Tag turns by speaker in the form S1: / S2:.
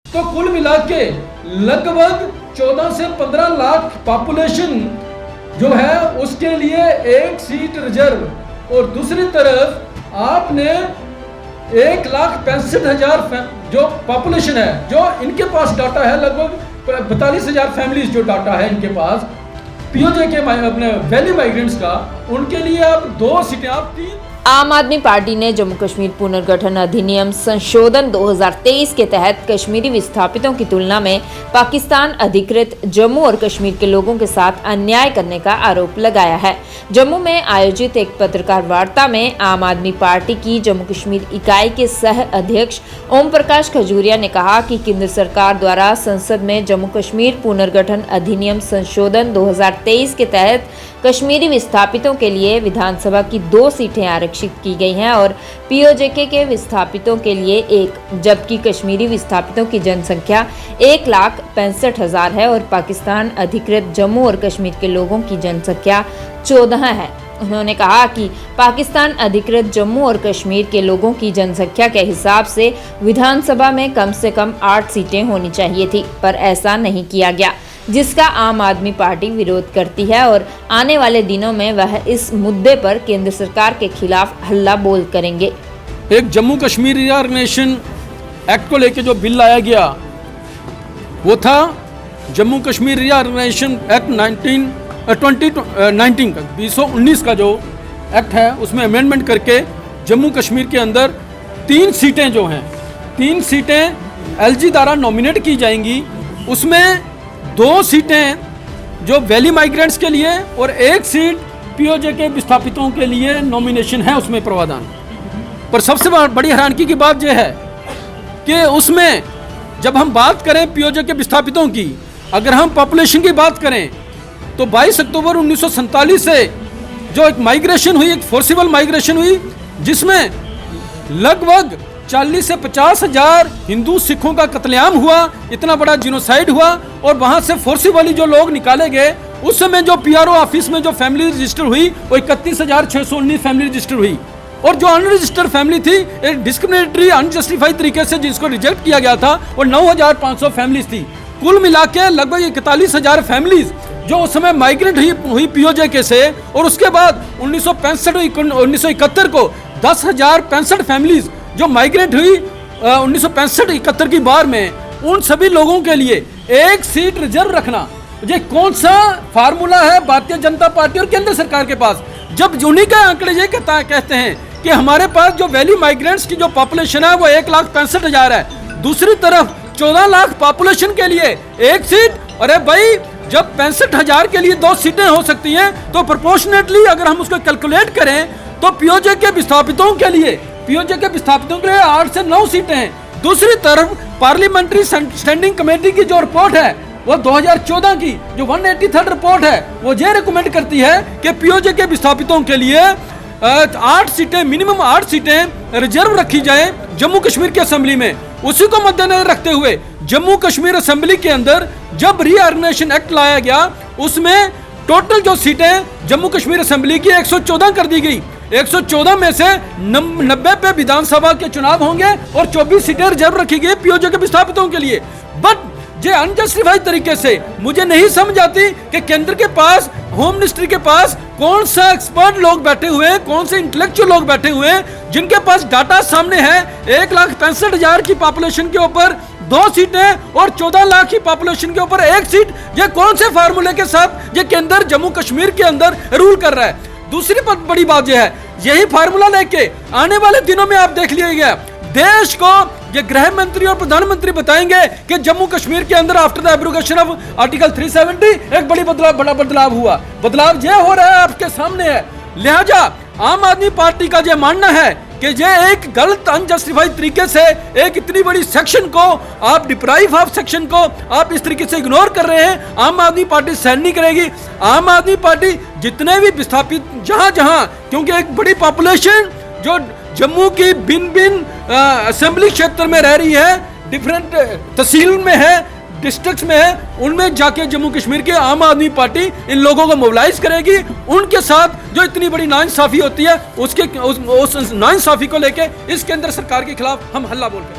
S1: तो कुल मिला के लगभग 14 से 15 लाख पॉपुलेशन जो है उसके लिए एक सीट रिजर्व, और दूसरी तरफ आपने 1,65,000 जो पॉपुलेशन है, जो इनके पास डाटा है लगभग 42,000 फैमिलीज जो डाटा है इनके पास पीओजे के अपने वैली माइग्रेंट्स का, उनके लिए आप 2 सीटें, आप 3।
S2: आम आदमी पार्टी ने जम्मू कश्मीर पुनर्गठन अधिनियम संशोधन 2023 के तहत कश्मीरी विस्थापितों की तुलना में पाकिस्तान अधिकृत जम्मू और कश्मीर के लोगों के साथ अन्याय करने का आरोप लगाया है। जम्मू में आयोजित एक पत्रकार वार्ता में आम आदमी पार्टी की जम्मू कश्मीर इकाई के सह अध्यक्ष ओम प्रकाश खजूरिया ने कहा कि केंद्र सरकार द्वारा संसद में जम्मू कश्मीर पुनर्गठन अधिनियम संशोधन 2023 के तहत कश्मीरी विस्थापितों के लिए विधानसभा की 2 सीटें आरक्षित की गई हैं और पीओजेके के विस्थापितों के लिए 1, जबकि कश्मीरी विस्थापितों की जनसंख्या 1,65,000 है और पाकिस्तान अधिकृत जम्मू और कश्मीर के लोगों की जनसंख्या 14 है। उन्होंने कहा कि पाकिस्तान अधिकृत जम्मू और कश्मीर के लोगों की जनसंख्या के हिसाब से विधानसभा में कम से कम 8 सीटें होनी चाहिए थी, पर ऐसा नहीं किया गया, जिसका आम आदमी पार्टी विरोध करती है और आने वाले दिनों में वह इस मुद्दे पर केंद्र सरकार के खिलाफ हल्ला बोल करेंगे।
S1: एक जम्मू कश्मीर रीऑर्गेनाइजेशन एक्ट को लेकर जो बिल लाया गया वो था जम्मू कश्मीर रीऑर्गेनाइजेशन एक्ट 2019 का जो एक्ट है, उसमें अमेंडमेंट करके जम्मू कश्मीर के अंदर 3 सीटें जो हैं, 3 सीटें एलजी द्वारा नॉमिनेट की जाएंगी। उसमें 2 सीटें जो वैली माइग्रेंट्स के लिए और 1 सीट पीओजे के विस्थापितों के लिए नॉमिनेशन है उसमें प्रावधान। पर सबसे बड़ी हैरानगी की बात यह है कि उसमें जब हम बात करें पीओजे के विस्थापितों की, अगर हम पॉपुलेशन की बात करें तो 22 अक्टूबर 1947 से जो एक माइग्रेशन हुई, एक फोर्सिबल माइग्रेशन हुई, जिसमें लगभग 40 से 50 हजार हिंदू सिखों का कत्लेआम हुआ, इतना बड़ा जिनोसाइड हुआ, और वहां से फोर्सिबली जो लोग निकाले गए, उस समय जो पीआरओ ऑफिस में जो फैमिली रजिस्टर हुई वो 31,619 फैमिली रजिस्टर हुई, और जो अनरजिस्टर्ड फैमिली थी एक डिस्क्रिमिनेटरी अनजस्टिफाइड तरीके से जिसको रिजेक्ट किया गया था, वो 9,500 फैमिलीज थी। कुल मिला के लगभग 41,000 फैमिलीज जो उस समय माइग्रेंट हुई पीओजे से, और उसके बाद 1971 को 10,065 फैमिलीज जो माइग्रेंट हुई 1965-71 की बार में, उन सभी लोगों के लिए 1 सीट रिजर्व रखना, ये कौन सा फार्मूला है भारतीय जनता पार्टी और केंद्र सरकार के पास, जब उन्हीं का आंकड़े ये कहते हैं कि हमारे पास जो वैली माइग्रेंट्स की जो पॉपुलेशन है वो 1,65,000 है, दूसरी तरफ 14 लाख पॉपुलेशन के लिए 1 सीट। अरे भाई, जब 65,000 के लिए 2 सीटें हो सकती हैं तो प्रोपोर्शनेटली अगर हम उसको कैलकुलेट करें तो पीओजे के विस्थापितों के लिए 8 से 9 सीटें हैं। दूसरी तरफ पार्लियामेंट्री स्टैंडिंग कमेटी की जो रिपोर्ट है वो 2014 की जो 183rd रिपोर्ट है, वो ये रिकमेंड करती है कि पीओजे के विस्थापितों के लिए 8 सीटें, मिनिमम 8 सीटें रिजर्व रखी जाए जम्मू कश्मीर की असेंबली में। उसी को मद्देनजर रखते हुए जम्मू कश्मीर असेंबली के अंदर जब रीऑर्गेनाइजेशन एक्ट लाया गया, उसमें टोटल जो सीटें जम्मू कश्मीर असेंबली की 114 कर दी गई। 114 में से 90 पे विधानसभा के चुनाव होंगे और 24 सीटें रिजर्व रखी गई पीओजे के विस्थापितों के लिए। बट ये अनजस्टिफाइड तरीके से मुझे नहीं समझ आती कि केंद्र के पास, होम मिनिस्ट्री के पास कौन सा एक्सपर्ट लोग बैठे हुए हैं, कौन से इंटेलेक्चुअल लोग बैठे हुए हैं जिनके पास डाटा सामने है 1,65,000 की पॉपुलेशन के ऊपर 2 सीटें और 14 लाख की पॉपुलेशन के ऊपर 1 सीट। ये कौन से फार्मूले के साथ ये केंद्र जम्मू कश्मीर के अंदर रूल कर रहा है। दूसरी बड़ी बात यह है, यही फार्मूला लेके आने वाले दिनों में आप देख लीजिएगा, देश को ये गृह मंत्री और प्रधानमंत्री बताएंगे कि जम्मू कश्मीर के अंदर after the abrogation of article 370 एक बड़ा बदलाव हुआ। बदलाव ये हो रहा है, आपके सामने है। लिहाजा आम आदमी पार्टी का ये मानना है कि ये एक गलत अनजस्टिफाइड तरीके से एक इतनी बड़ी सेक्शन को आप डिप्राइव ऑफ सेक्शन को आप इस तरीके से इग्नोर कर रहे हैं। आम आदमी पार्टी सहन नहीं करेगी। आम आदमी पार्टी जितने भी विस्थापित जहां क्योंकि एक बड़ी पॉपुलेशन जो जम्मू की भिन्न असेंबली क्षेत्र में रह रही है, डिफरेंट तहसील में है, डिस्ट्रिक्ट्स में है, उनमें जाके जम्मू कश्मीर के आम आदमी पार्टी इन लोगों को मोबिलाइज करेगी। उनके साथ जो इतनी बड़ी नाइंसाफी होती है उस नाइंसाफी को लेके इस केंद्र सरकार के खिलाफ हम हल्ला बोल रहे हैं।